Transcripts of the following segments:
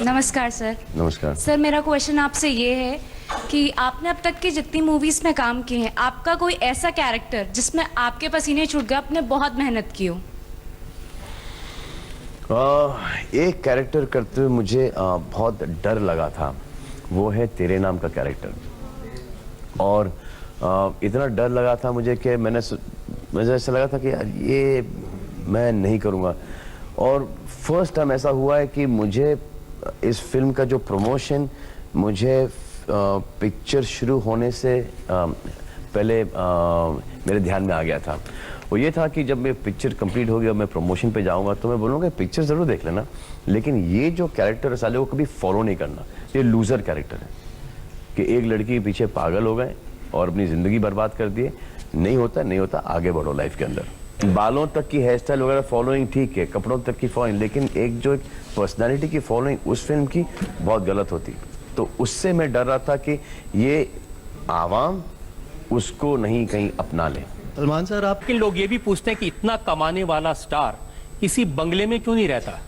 नमस्कार सर। नमस्कार सर, मेरा क्वेश्चन आपसे ये है कि आपने अब तक की जितनी मूवीज में काम किए हैं, आपका कोई ऐसा कैरेक्टर जिसमें आपके पसीने छूट गए, आपने बहुत मेहनत की हो? एक कैरेक्टर करते हुए मुझे बहुत डर लगा था, वो है तेरे नाम का कैरेक्टर। और इतना डर लगा था मुझे कि मुझे ऐसा लगा था कि यार ये मैं नहीं करूँगा। और फर्स्ट टाइम ऐसा हुआ है कि मुझे इस फिल्म का जो प्रमोशन मुझे पिक्चर शुरू होने से पहले मेरे ध्यान में आ गया था। वो ये था कि जब मैं पिक्चर कंप्लीट हो गया, मैं प्रमोशन पे जाऊंगा तो मैं बोलूँगा पिक्चर ज़रूर देख लेना, लेकिन ये जो कैरेक्टर है साले को कभी फॉलो नहीं करना। ये लूज़र कैरेक्टर है कि एक लड़की के पीछे पागल हो गए और अपनी ज़िंदगी बर्बाद कर दिए। नहीं होता नहीं होता, आगे बढ़ो लाइफ के अंदर। बालों तक की हेयर स्टाइल वगैरह फॉलोइंग ठीक है, कपड़ों तक की फॉलोइंग, लेकिन एक पर्सनैलिटी की फॉलोइंग उस फिल्म की बहुत गलत होती। तो उससे मैं डर रहा था कि ये आवाम उसको नहीं कहीं अपना ले। सलमान सर, आपके लोग ये भी पूछते हैं कि इतना कमाने वाला स्टार किसी बंगले में क्यों नहीं रहता?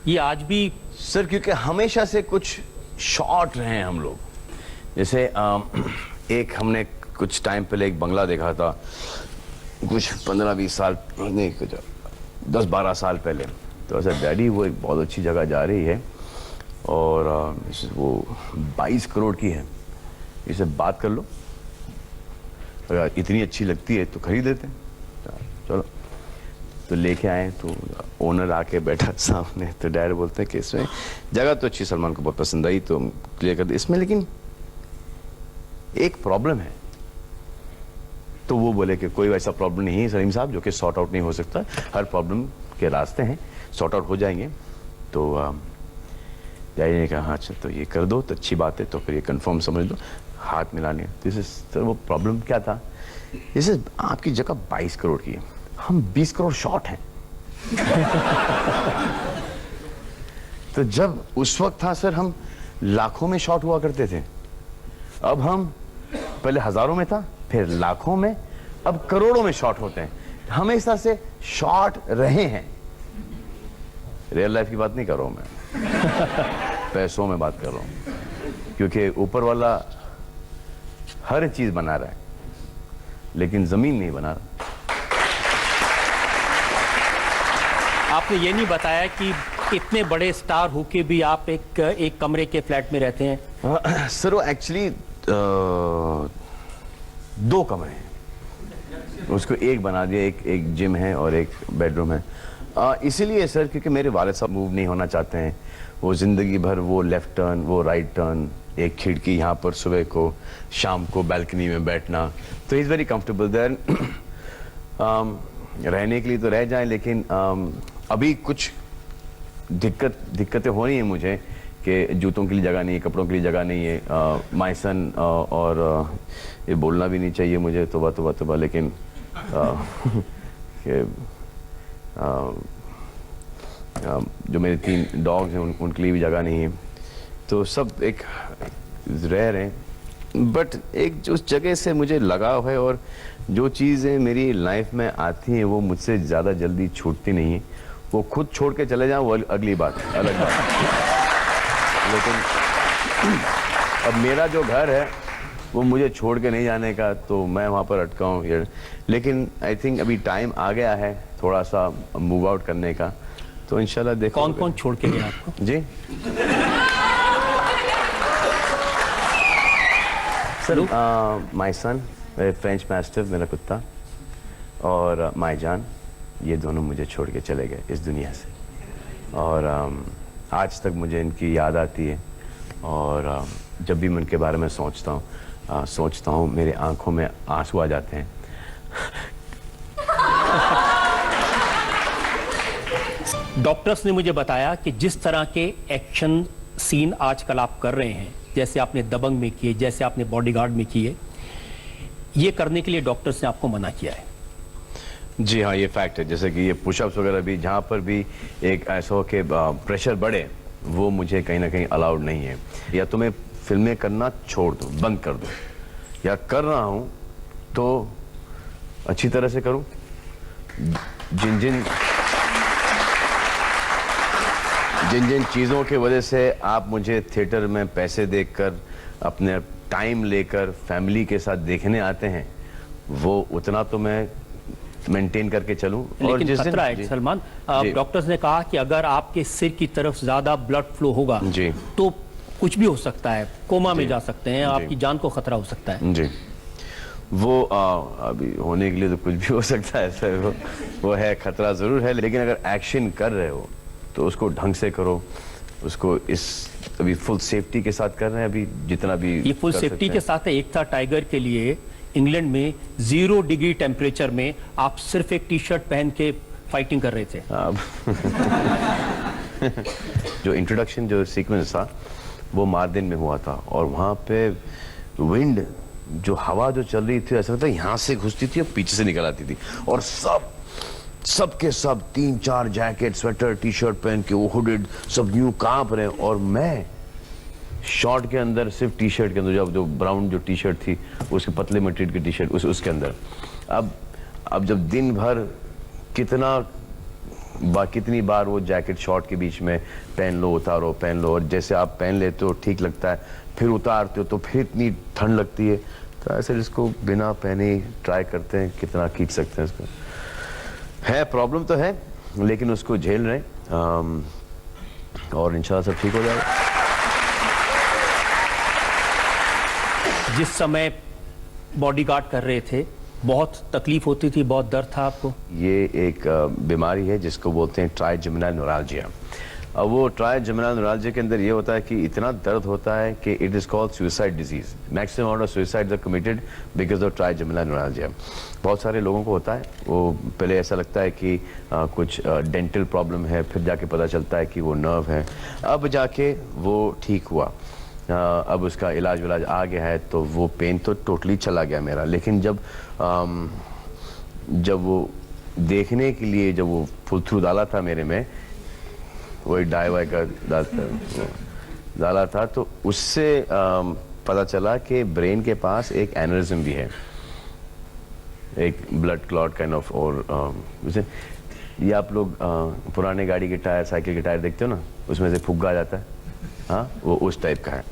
ये आज भी सर क्योंकि हमेशा से कुछ शॉर्ट रहे हैं हम लोग। जैसे एक हमने कुछ टाइम पहले एक बंगला देखा था, कुछ 15-20 साल नहीं, कुछ 10-12 साल पहले। तो ऐसा डैडी वो एक बहुत अच्छी जगह जा रही है और वो 22 करोड़ की है, इसे बात कर लो, अगर इतनी अच्छी लगती है तो खरीद लेते हैं। चलो तो लेके आए, तो ओनर आके बैठा सामने, तो डैड बोलते हैं कि इसमें जगह तो अच्छी, सलमान को बहुत पसंद आई तो क्लियर कर दे, इसमें लेकिन एक प्रॉब्लम है। तो वो बोले कि कोई वैसा प्रॉब्लम नहीं है सलीम साहब जो कि सॉर्ट आउट नहीं हो सकता, हर प्रॉब्लम के रास्ते हैं, सॉर्ट आउट हो जाएंगे। तो डैडी ने कहा हाँ अच्छा तो ये कर दो तो अच्छी बात है, तो फिर ये कंफर्म समझ लो, हाथ मिलाने। दिस इज सर वो प्रॉब्लम क्या था, जैसे आपकी जगह 22 करोड़ की है, हम 20 करोड़ शॉर्ट हैं। तो जब उस वक्त था सर हम लाखों में शॉर्ट हुआ करते थे, अब हम पहले हजारों में था, फिर लाखों में, अब करोड़ों में शॉर्ट होते हैं। हमेशा से शॉर्ट रहे हैं। रियल लाइफ की बात नहीं कर रहा हूं मैं, पैसों में बात कर रहा हूं, क्योंकि ऊपर वाला हर चीज बना रहा है लेकिन जमीन नहीं बना रहा। आपने ये नहीं बताया कि इतने बड़े स्टार होके भी आप एक कमरे के फ्लैट में रहते हैं। सर वो एक्चुअली 2 कमरे हैं, उसको एक बना दिया, एक जिम है और एक बेडरूम है। इसीलिए सर क्योंकि मेरे वालिद साहब मूव नहीं होना चाहते हैं, वो जिंदगी भर वो लेफ्ट टर्न वो राइट टर्न, एक खिड़की यहाँ पर सुबह को, शाम को बैल्कनी में बैठना, तो इज़ वेरी कंफर्टेबल देयर। रहने के लिए तो रह जाएं, लेकिन अभी कुछ दिक्कतें हो रही हैं मुझे कि जूतों के लिए जगह नहीं है, कपड़ों के लिए जगह नहीं है। माय सन और ये बोलना भी नहीं चाहिए मुझे, तोबा, लेकिन जो मेरे 3 डॉग्स हैं उनके लिए भी जगह नहीं है, तो सब एक रह रहे हैं। बट एक जो उस जगह से मुझे लगाव है, और जो चीज़ें मेरी लाइफ में आती हैं वो मुझसे ज़्यादा जल्दी छूटती नहीं है। वो खुद छोड़ के चले जाएं वो अगली बात, अलग बात। लेकिन अब मेरा जो घर है वो मुझे छोड़ के नहीं जाने का, तो मैं वहाँ पर अटका हूँ। लेकिन आई थिंक अभी टाइम आ गया है थोड़ा सा मूव आउट करने का, तो इंशाल्लाह देखो। कौन कौन छोड़ के गया आपको? जी sir, my son, French mastiff मेरा कुत्ता, और माय जान, ये दोनों मुझे छोड़ के चले गए इस दुनिया से। और आज तक मुझे इनकी याद आती है, और जब भी मैं उनके बारे में सोचता हूँ मेरे आंखों में आंसू आ जाते हैं। डॉक्टर्स ने मुझे बताया कि जिस तरह के एक्शन सीन आजकल आप कर रहे हैं, जैसे आपने दबंग में किए, जैसे आपने बॉडीगार्ड में किए, ये करने के लिए डॉक्टर्स ने आपको मना किया है। जी हाँ, ये फैक्ट है। जैसे कि ये पुशअप्स वगैरह भी, जहाँ पर भी एक ऐसा हो कि प्रेशर बढ़े, वो मुझे कहीं ना कहीं अलाउड नहीं है। या तो मैं फिल्में करना छोड़ दूँ, बंद कर दूँ, या कर रहा हूँ तो अच्छी तरह से करूँ। जिन जिन चीज़ों की वजह से आप मुझे थिएटर में पैसे देकर अपने टाइम लेकर फैमिली के साथ देखने आते हैं, वो उतना तो मैं मेंटेन करके चलूं। और लेकिन जिस खतरा है जी, सलमान, जी। डॉक्टर्स ने कहा कि अगर आपके सिर की तरफ ज्यादा ब्लड फ्लो होगा जी। तो कुछ भी हो सकता है, कोमा में जा सकते हैं, जी। आपकी जान को खतरा हो सकता है। जी, वो अभी होने के लिए तो कुछ भी हो सकता है सर, वो है, खतरा ज़रूर है, लेकिन अगर एक्शन कर रहे हो तो उसको ढंग से करो, उसको इस अभी फुल सेफ्टी के साथ कर रहे हैं, अभी जितना भी ये फुल कर सेफ्टी सकते के हैं। साथ है। एक था टाइगर के लिए इंग्लैंड में 0 डिग्री टेम्परेचर में आप सिर्फ एक टी शर्ट पहन के फाइटिंग कर रहे थे। अब जो इंट्रोडक्शन जो सीक्वेंस था वो मार्दिन में हुआ था, और वहाँ पे विंड जो हवा जो चल रही थी, ऐसा लगता है यहाँ से घुसती थी और पीछे से निकल आती थी, और सब के सब 3-4 जैकेट, स्वेटर, टी शर्ट पहन के, वो हुडेड, सब यूं कांप रहे हैं, और मैं शॉर्ट के अंदर, सिर्फ टी शर्ट के अंदर, जो ब्राउन जो टी शर्ट थी, उसके पतले मटेरियल की टी शर्ट, उसके अंदर। अब जब दिन भर कितनी बार वो जैकेट शॉर्ट के बीच में पहन लो, उतारो, पहन लो, और जैसे आप पहन लेते हो ठीक लगता है, फिर उतारते हो तो फिर इतनी ठंड लगती है, तो ऐसे इसको बिना पहने ही ट्राई करते हैं कितना खींच सकते हैं इसको। है प्रॉब्लम तो है, लेकिन उसको झेल रहे हैं, और इंशाल्लाह सब ठीक हो जाएगा। जिस समय बॉडीगार्ड कर रहे थे, बहुत तकलीफ होती थी, बहुत दर्द था आपको? ये एक बीमारी है जिसको बोलते हैं ट्राइजेमिनल न्यूराल्जिया। अब वो ट्राइजेमिनल न्यूराल्जिया के अंदर ये होता है कि इतना दर्द होता है कि it is called suicide disease. Maximum amount of suicides are committed because of trigeminal neuralgia. बहुत सारे लोगों को होता है, वो पहले ऐसा लगता है कि कुछ डेंटल प्रॉब्लम है, फिर जाके पता चलता है कि वो नर्व है, अब जाके वो ठीक हुआ। अब उसका इलाज विलाज आ गया है, तो वो पेन तो टोटली चला गया मेरा। लेकिन जब वो देखने के लिए जब वो फुल थ्रू डाला था मेरे में, वही डाई का डाला था, तो उससे पता चला कि ब्रेन के पास एक एनेरिज्म भी है, एक ब्लड क्लॉट काइंड ऑफ। और ये आप लोग पुराने गाड़ी के टायर, साइकिल के टायर देखते हो ना, उसमें से फुग्गा आ जाता है, हाँ, वो उस टाइप का है।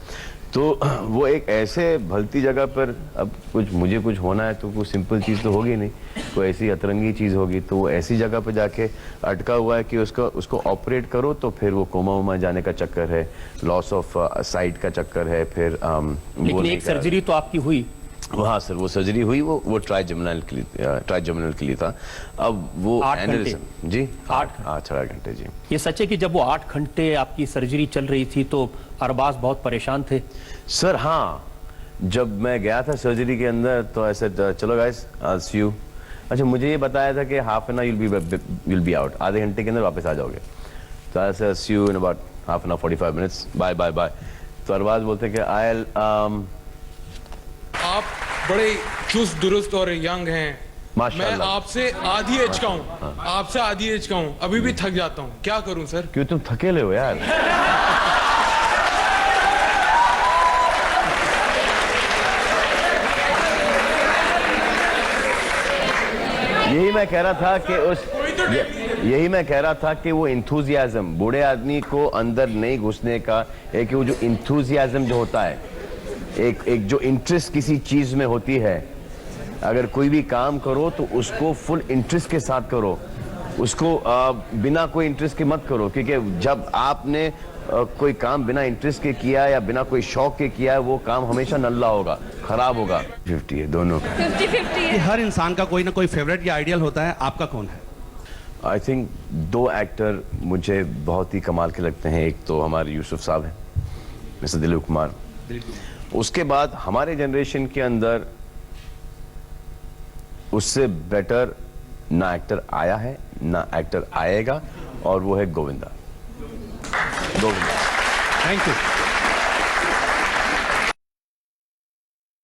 तो वो एक ऐसे भलती जगह पर, अब मुझे कुछ होना है तो कोई सिंपल चीज़ तो होगी नहीं, कोई ऐसी अतरंगी चीज़ होगी, तो वो ऐसी जगह पर जाके अटका हुआ है कि उसको ऑपरेट करो तो फिर वो कोमा वोमा जाने का चक्कर है, लॉस ऑफ साइट का चक्कर है, फिर लेकिन एक सर्जरी तो आपकी हुई? हाँ सर, वो सर्जरी हुई, वो ट्राइजेमिनल के लिए था। अब वो 8 घंटे जी, 8 घंटे जी। ये सच है कि जब वो 8 घंटे आपकी सर्जरी चल रही थी तो अरबाज बहुत परेशान थे? सर हाँ, जब मैं गया था सर्जरी के अंदर तो ऐसे, चलो गाइस आई सी यू। अच्छा, मुझे ये बताया था कि half an hour you'll be out, आधे घंटे के अंदर वापस आ जाओगे। तो ऐसे see you in about half an hour 45 minutes, bye bye bye. तो अरबाज बोलते कि आप बड़े चुस्त दुरुस्त और यंग हैं। मैं माशाल्लाह। आपसे आधी एज का हूँ, आपसे आधी एज का हूँ, अभी भी थक जाता हूँ, क्या करूँ सर? क्यों तुम थकेले हो यार? यही मैं कह रहा था कि वो इंथुजियाज्म बूढ़े आदमी को अंदर नहीं घुसने का, एक वो जो इंथुजियाज्म जो होता है, एक जो इंटरेस्ट किसी चीज में होती है, अगर कोई भी काम करो तो उसको फुल इंटरेस्ट के साथ करो, उसको बिना कोई इंटरेस्ट के मत करो, क्योंकि जब आपने कोई काम बिना इंटरेस्ट के किया या बिना कोई शौक के किया है, वो काम हमेशा नल्ला होगा, खराब होगा। 50 है दोनों का। 50-50 कि है। हर इंसान का कोई ना कोई फेवरेट या आइडियल होता है, आपका कौन है? आई थिंक 2 एक्टर मुझे बहुत ही कमाल के लगते हैं। एक तो हमारे यूसुफ साहब हैं, मिस्टर दिलीप कुमार। उसके बाद हमारे जनरेशन के अंदर उससे बेटर ना एक्टर आया है ना एक्टर आएगा, और वो है गोविंदा। Thank you.